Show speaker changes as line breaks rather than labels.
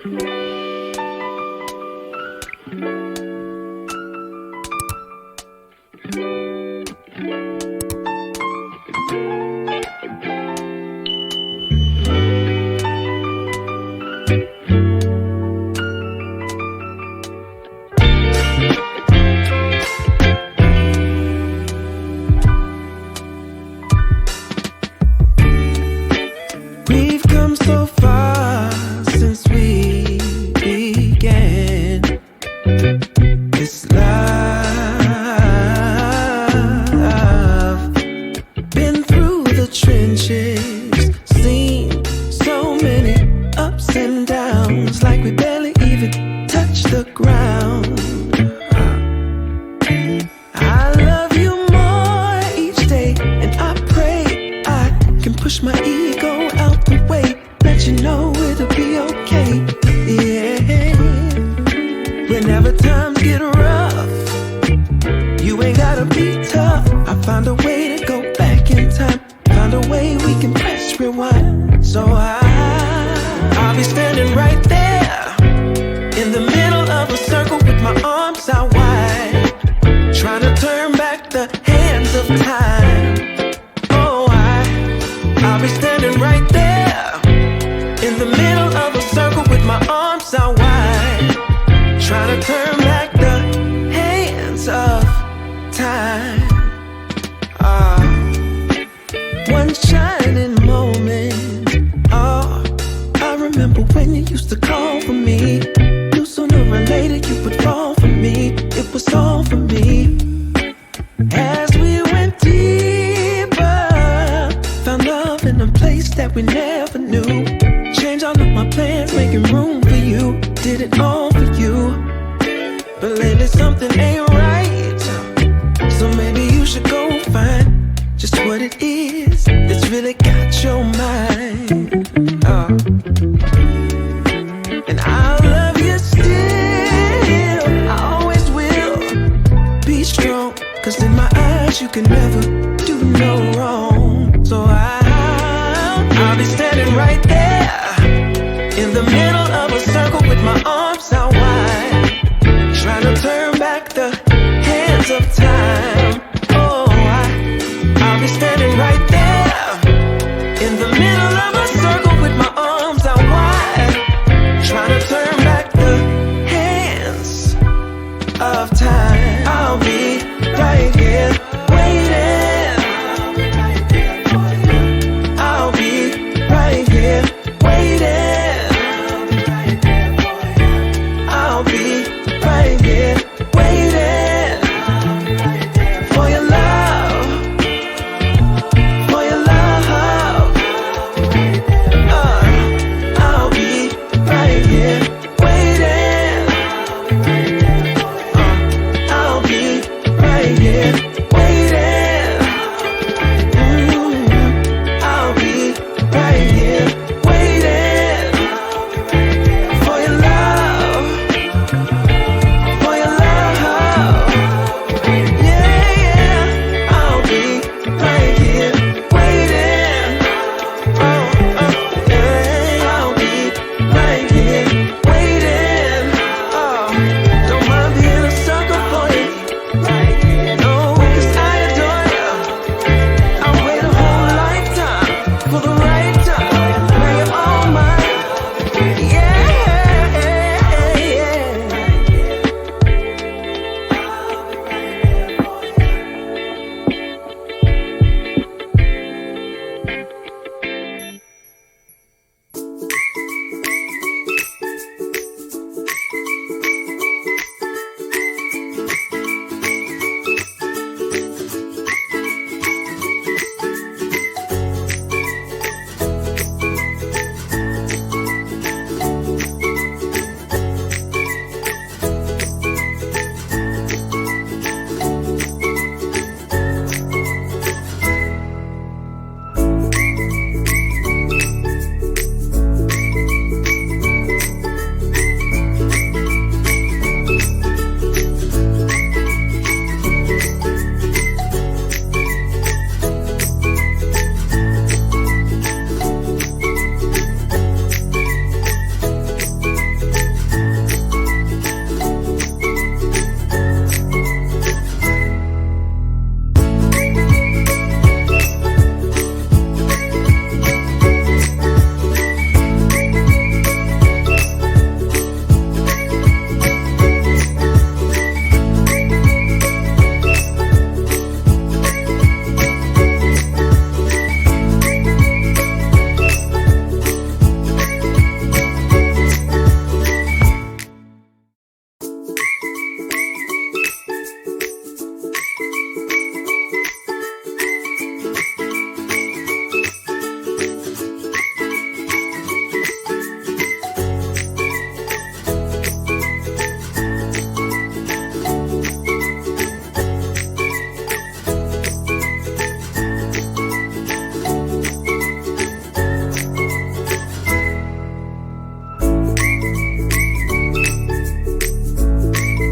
We've come so far since we began this love. Been through the trenches, seen so many ups and downs, like we barely even touched the ground. I love you more each day, and I pray I can push my ego out the way, let you know it'll be okay. Yeah. Whenever times get rough, you ain't gotta be tough. I found a way to go back in time, found a way we can press rewind. So I'll be standing right there in the middle of a circle with my arms out wide, trying to turn back the hands of time. Oh, I'll be standing right there in the middle of a circle with my arms out wide, trying to turn back the hands of time. One shining moment. Oh, I remember when you used to call for me. Knew sooner or later you would fall for me. It was all for me. As we went deeper, found love in a place that we never knew. Changed all of my plans, making room for you. Did it all for you. But lately something ain't right, so maybe you should go find just what it is that's really got your mind. And I'll love you still, I always will. Be strong, cause in my eyes you can never do no wrong. So I'll be standing right there in the middle